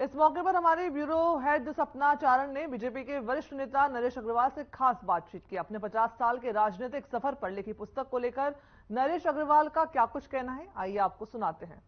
इस मौके पर हमारे ब्यूरो हेड सपना चारण ने बीजेपी के वरिष्ठ नेता नरेश अग्रवाल से खास बातचीत की। अपने 50 साल के राजनीतिक सफर पर लिखी पुस्तक को लेकर नरेश अग्रवाल का क्या कुछ कहना है, आइए आपको सुनाते हैं।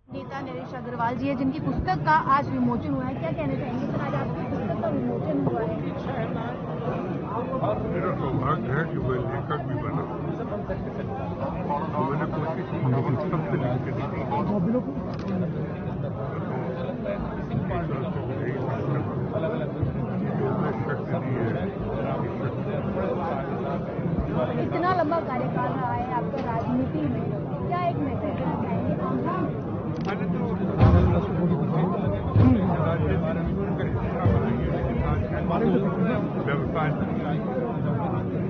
नेता नरेश अग्रवाल जी है, जिनकी पुस्तक का आज विमोचन हुआ है, क्या कहना चाहेंगे सर? आज आपकी पुस्तक का विमोचन हुआ है। मेरा सौभाग्य है कि मैं लेखक भी बना, तो मैंने कोशिश की पुस्तक से लिख के इतना लंबा कार्यकाल रहा है आपका राजनीति में, क्या एक मैसेज देना चाहेंगे? व्यवसाय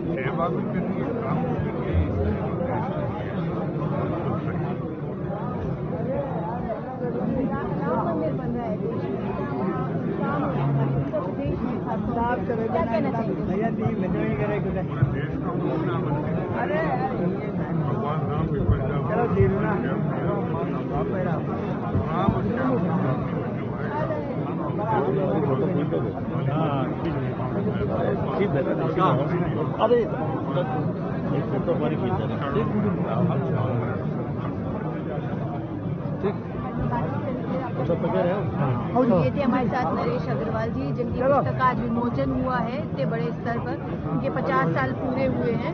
सेवा भी करनी है, काम भी करनी है। राम मंदिर बन रहा है देश में, उत्तर प्रदेश में, क्या कहना चाहिए? पूरे देश का अपना मंदिर, भगवान राम के पंजाब ये थे हमारे साथ नरेश अग्रवाल जी, जिनकी पुस्तक आज विमोचन हुआ है इतने बड़े स्तर पर। उनके 50 साल पूरे हुए हैं।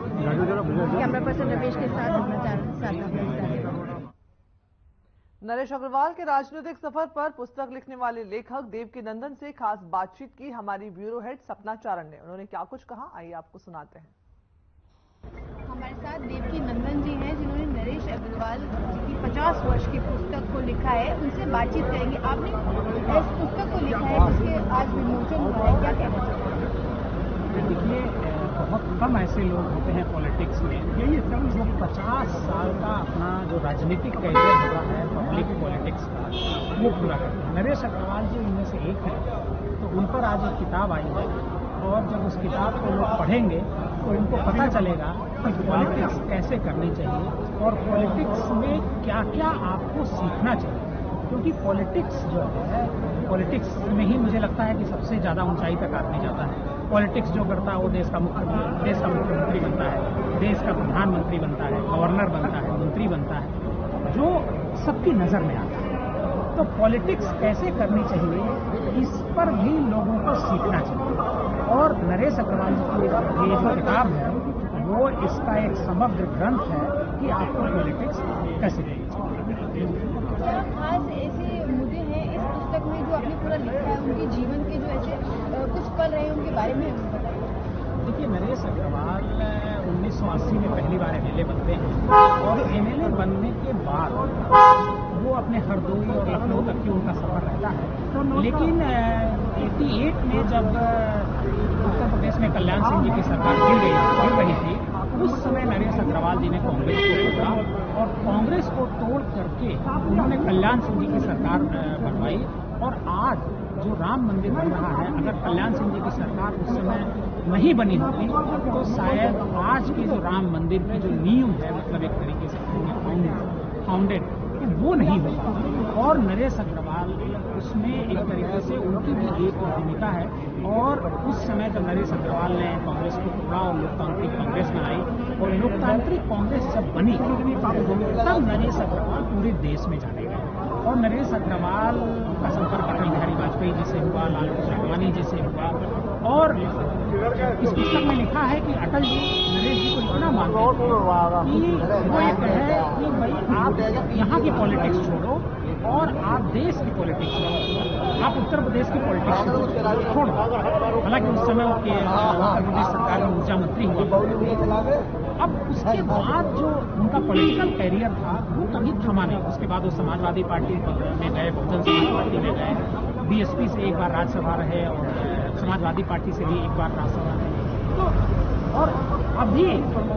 कैमरा पर्सन रमेश के साथ नरेश अग्रवाल के राजनीतिक सफर पर पुस्तक लिखने वाले लेखक देवकी नंदन से खास बातचीत की हमारी ब्यूरो हेड सपना चारण ने। उन्होंने क्या कुछ कहा, आइए आपको सुनाते हैं। हमारे साथ देवकी नंदन जी हैं, जिन्होंने नरेश अग्रवाल की 50 वर्ष की पुस्तक को लिखा है। उनसे बातचीत करेंगे। आपने इस पुस्तक को लिखा है जिसके आज विमोचन हुआ है, क्या कहना चाहिए? देखिए, बहुत कम ऐसे लोग होते हैं पॉलिटिक्स में जो 50 साल का अपना जो राजनीतिक कैरियर होता है पब्लिक पॉलिटिक्स का, वो पूरा करते हैं। नरेश अग्रवाल जी उनमें से एक है। तो उन पर आज एक किताब आई है, और जब उस किताब को लोग पढ़ेंगे तो उनको पता चलेगा कि पॉलिटिक्स कैसे करनी चाहिए और पॉलिटिक्स में क्या क्या आपको सीखना चाहिए। क्योंकि पॉलिटिक्स जो है, पॉलिटिक्स में ही मुझे लगता है कि सबसे ज़्यादा ऊंचाई तक आदमी जाता है। पॉलिटिक्स जो करता है वो देश का मुख्यमंत्री बनता है, देश का प्रधानमंत्री बनता है, गवर्नर बनता है, मंत्री बनता है, जो सबकी नज़र में आता है। तो पॉलिटिक्स कैसे करनी चाहिए, इस पर भी लोगों को सीखना चाहिए। और नरेश अग्रवाल जी की ये जो किताब है, वो इसका एक समग्र ग्रंथ है कि आपको पॉलिटिक्स कैसे करनी चाहिए। क्या खास ऐसे मुद्दे हैं इस पुस्तक में जो आपने पूरा लिखा है, उनके जीवन के जो ऐसे कुछ पल रहे हैं उनके बारे में बताइए। देखिए, नरेश अग्रवाल 1980 में पहली बार एमएलए बनते हैं, और एमएलए बनने के बाद वो अपने हरदोई और लखनऊ तक की उनका सफर रहता है। लेकिन 88 में जब उत्तर प्रदेश में कल्याण सिंह जी की सरकार गिर रही थी, उस समय नरेश अग्रवाल जी ने कांग्रेस को तोड़ा, और कांग्रेस को तोड़ करके उन्होंने कल्याण सिंह जी की सरकार बनवाई। और आज जो राम मंदिर बन रहा है, अगर कल्याण सिंह जी की सरकार उस समय नहीं बनी होती तो शायद आज की जो राम मंदिर की जो नींव है, मतलब एक तरीके से फाउंडेड, वो नहीं होता। और नरेश अग्रवाल उसमें एक तरीके से उनकी भी एक भूमिका है। और उस समय जब नरेश अग्रवाल ने कांग्रेस को तोड़ा और लोकतांत्रिक कांग्रेस बनाई, और लोकतांत्रिक कांग्रेस जब बनी तब नरेश अग्रवाल पूरे देश में जाने गए। और नरेश अग्रवाल का संपर्क अटल बिहारी वाजपेयी जी से हुआ, लाल कृष्ण आडवाणी जी से हुआ। और इस पुस्तक में लिखा है कि अटल जी नरेश जी को इतना मानते हैं कि वो ये कहे कि भाई आप यहाँ की पॉलिटिक्स छोड़ो और आप देश की पॉलिटिक्स छोड़ो, आप उत्तर प्रदेश की पॉलिटिक्स छोड़ो। हालांकि उस समय उत्तर प्रदेश सरकार में ऊर्जा मंत्री हुआ। अब उसके बाद जो उनका पॉलिटिकल कैरियर था वो कभी थमा नहीं। उसके बाद वो समाजवादी पार्टी में गए, बहुजन समाज पार्टी में गए, बीएसपी से एक बार राज्यसभा रहे और समाजवादी पार्टी से भी एक बार राज्यसभा रहे। तो और अभी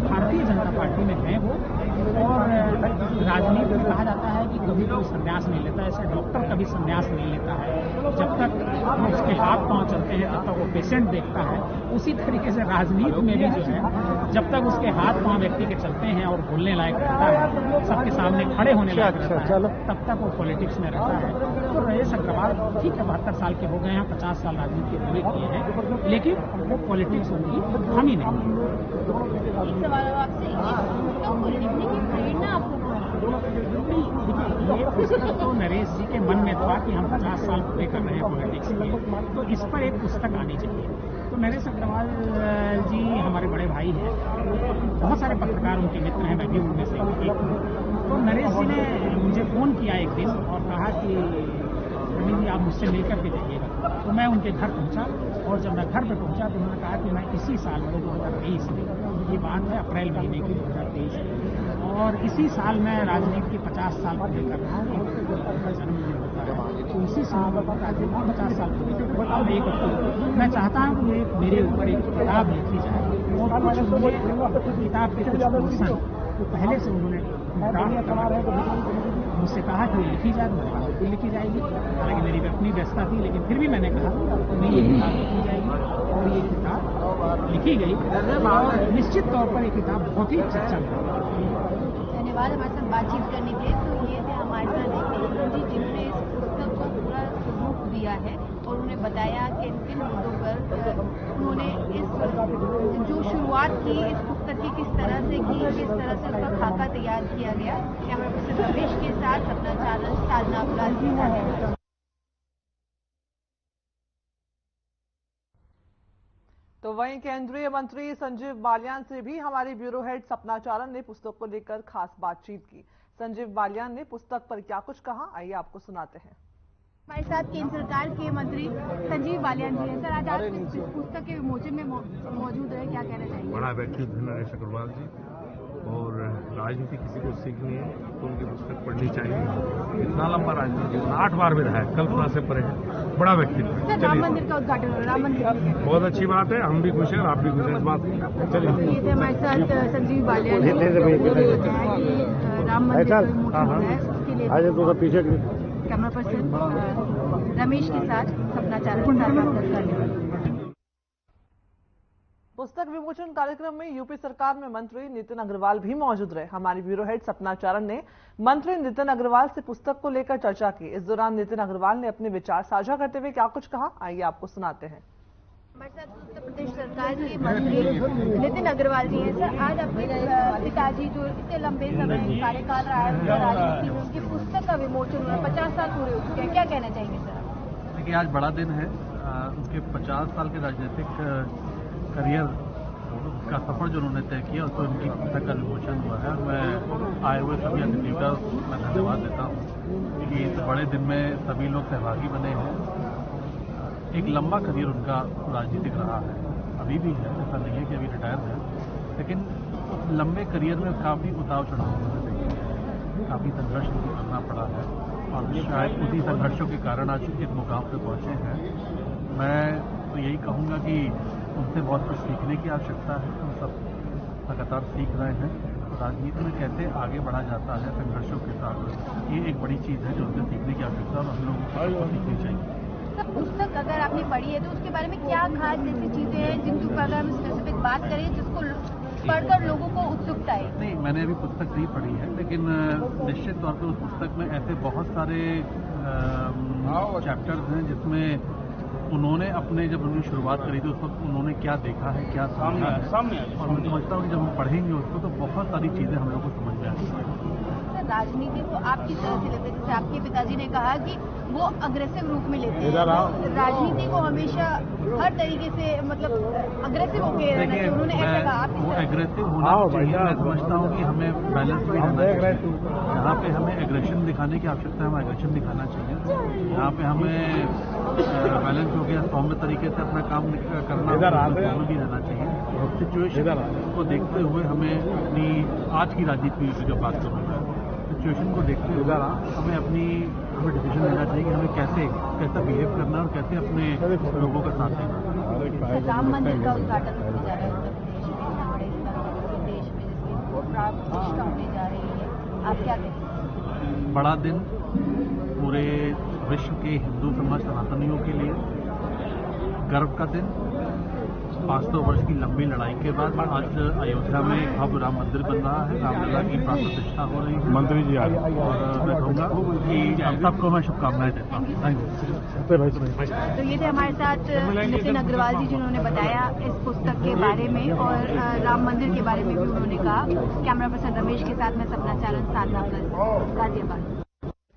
भारतीय जनता पार्टी में हैं वो। और राजनीति में कहा जाता है कि कभी कोई संन्यास नहीं लेता, ऐसे डॉक्टर कभी संन्यास नहीं लेता है। जब तक उसके हाथ पांव चलते हैं तब तक वो पेशेंट देखता है। उसी तरीके से राजनीति में भी जो है, जब तक उसके हाथ पांव व्यक्ति के चलते हैं और बोलने लायक रहता है, सबके सामने खड़े होने लायक रहता है, तब तक वो पॉलिटिक्स में रहता है। तो नरेश अग्रवाल ठीक है 72 साल के हो गए हैं, 50 साल राजनीति पूरे किए हैं, लेकिन वो पॉलिटिक्स उनकी हम ही नहीं है। एक सवाल आपसे, पुस्तक को लिखने की प्रेरणा आपको ये पुस्तक तो नरेश जी के मन में था कि हम 50 साल पूरे कर रहे हैं पॉलिटिक्स में, तो इस पर एक पुस्तक आनी चाहिए। तो नरेश अग्रवाल जी हमारे बड़े भाई हैं, बहुत सारे पत्रकार उनके मित्र हैं, मैं भी उनमें से एक हूँ। तो नरेश जी ने मुझे फ़ोन किया एक दिन और कहा कि रवि जी आप मुझसे मिलकर के जाइएगा। तो मैं उनके घर पहुंचा और जब मैं घर पर पहुंचा तो उन्होंने कहा कि मैं इसी साल में 2023 में, ये बात है अप्रैल महीने की 2023 में, और इसी साल मैं राजनीति के 50 साल पूरे कर रहा हूँ। उनका जन्मदिन होता है, तो इसी साल में राजनीति के 50 साल पूरे कर रहा हूँ। एक अक्टूबर मैं चाहता हूँ कि मेरे ऊपर एक किताब लिखी जाए और कुछ उन्होंने किताब के कुछ पोर्शन तो पहले से उन्होंने मुझसे कहा कि लिखी जाए, तो लिखी जाएगी। हालांकि मेरी अपनी व्यस्तता थी, लेकिन फिर भी मैंने कहा नहीं ये किताब लिखी जाएगी, और ये किताब लिखी गई और निश्चित तौर पर ये किताब बहुत ही चर्चा में। धन्यवाद हमारे साथ बातचीत करने के लिए। तो ये थे हमारे साथ जी जिन्होंने इस पुस्तक को पूरा रूप दिया है और उन्होंने बताया किन किन मुद्दों पर उन्होंने इस जो शुरुआत की इस पुस्तक की किस तरह से की, किस तरह से उसका खाका तैयार किया गया। कैमरा पर्सन रमेश के साथ अपना चैनल साधना अपराध के साथ। तो वहीं केंद्रीय मंत्री संजीव बालियान से भी हमारी ब्यूरो हेड सपना चारण ने पुस्तक को लेकर खास बातचीत की। संजीव बालियान ने पुस्तक पर क्या कुछ कहा, आइए आपको सुनाते हैं। हमारे साथ केंद्र सरकार के मंत्री संजीव बालियान जी हैं। सर, आज आप इस पुस्तक के विमोचन में मौजूद रहे, क्या कहना चाहिए? बड़ा व्यक्तित्व है नरेश अग्रवाल जी, और राजनीति किसी को सीखनी है तो उनकी पुस्तक पढ़नी चाहिए। इतना लंबा राजनीति जीवन, 8 बार विधायक, कल्पना से परे है, बड़ा व्यक्तित्व। सर, राम मंदिर का उद्घाटन हो, राम मंदिर बहुत अच्छी बात है, हम भी खुश हैं और आप भी खुश हैं इस बात में। चलिए, ये थे हमारे साथ संजीव बालियान जी, उन्होंने बताया कि राम मंदिर का विमोचन हो रहा है, उसके लिए कैमरा पर्सन रमेश के साथ सपना चारण। पुस्तक विमोचन कार्यक्रम में यूपी सरकार में मंत्री नितिन अग्रवाल भी मौजूद रहे। हमारी ब्यूरो हेड सपना चारण ने मंत्री नितिन अग्रवाल से पुस्तक को लेकर चर्चा की। इस दौरान नितिन अग्रवाल ने अपने विचार साझा करते हुए क्या कुछ कहा, आइए आपको सुनाते हैं। हमारे साथ उत्तर प्रदेश सरकार के मंत्री नितिन अग्रवाल जी हैं। सर, आज अपने पिताजी जो इतने लंबे समय कार्यकाल रहा है उनका राजनीति में, उनकी पुस्तक का विमोचन हुआ, 50 साल पूरे हो चुके हैं, क्या कहना चाहेंगे सर? देखिए, आज बड़ा दिन है। उनके 50 साल के राजनीतिक करियर का सफर जो उन्होंने तय किया, उसको उनकी पुस्तक का विमोचन हुआ है। मैं आए हुए सभी अतिथियों का मैं धन्यवाद देता हूँ कि इस बड़े दिन में सभी लोग सहभागी बने हैं। एक लंबा करियर उनका राजनीतिक रहा है, अभी भी है, ऐसा नहीं है कि अभी रिटायर है, लेकिन लंबे करियर में काफ़ी उतार चढ़ाव उन्होंने देखे हैं, काफ़ी संघर्ष उनको करना पड़ा है और शायद उसी संघर्षों के कारण आज इस मुकाम पर पहुँचे हैं। मैं तो यही कहूँगा कि उनसे बहुत कुछ सीखने की आवश्यकता है। हम सब लगातार सीख रहे हैं। राजनीति में कैसे आगे बढ़ा जाता है संघर्षों के साथ, ये एक बड़ी चीज़ है जो उनसे सीखने की आवश्यकता है और हम लोगों को सीखनी चाहिए। सर, पुस्तक अगर आपने पढ़ी है तो उसके बारे में क्या खास ऐसी चीजें हैं जिनके ऊपर अगर हम स्पेसिफिक बात करें जिसको पढ़कर लोगों को उत्सुकता है? नहीं, मैंने अभी पुस्तक नहीं पढ़ी है, लेकिन निश्चित तौर पर उस पुस्तक में ऐसे बहुत सारे चैप्टर्स हैं जिसमें उन्होंने अपने जब उन्होंने शुरुआत करी थी उस वक्त उन्होंने क्या देखा है, क्या समझा है, और मैं समझता हूँ कि जब हम पढ़ेंगे उसको तो बहुत सारी चीज़ें हम लोग को समझ में आएंगी। राजनीति को आप किस तरह से लेते हैं? जैसे आपके पिताजी ने कहा कि वो अग्रेसिव रूप में लेते हैं, तो राजनीति को हमेशा हर तरीके से मतलब अग्रेसिव होकर रहना चाहिए, उन्होंने ऐसा कहा। वो एग्रेसिव होना चाहिए। मैं समझता हूँ कि हमें बैलेंस भी रहना चाहिए। जहाँ पे हमें एग्रेशन दिखाने की आवश्यकता है, हमें एग्रेशन दिखाना चाहिए। जहाँ पे हमें बैलेंस हो गया, सौम्य तरीके से अपना काम करना, सौम्य भी रहना चाहिए। सिचुएशन को देखते हुए हमें अपनी आज की राजनीति की जब बात करूँगा, सिचुएशन को देखते हुए हमें डिसीजन लेना चाहिए कि हमें कैसा बिहेव करना है और कैसे अपने लोगों का साथ देना। राम मंदिर का उद्घाटन होने जा रहा है उत्तर प्रदेश में, बड़े देश में जिसकी प्राण प्रतिष्ठा होने जा रही है, आप क्या कहें? बड़ा दिन, पूरे विश्व के हिंदू समाज सनातनियों के लिए गर्व का दिन। 500 वर्ष की लंबी लड़ाई के बाद आज अयोध्या में एक भव्य राम मंदिर बन रहा है, रामलला की प्राण प्रतिष्ठा हो रही है। मंत्री जी आ रहे हैं और मैं कहूँगा कि हम सबको मैं शुभकामनाएं देता हूँ। Thank you. तो ये थे हमारे साथ नितिन अग्रवाल जी, जिन्होंने बताया इस पुस्तक के बारे में और राम मंदिर के बारे में भी उन्होंने कहा। कैमरा पर्सन रमेश के साथ मैं सपना चारण, साधना प्लस, गाजियाबाद।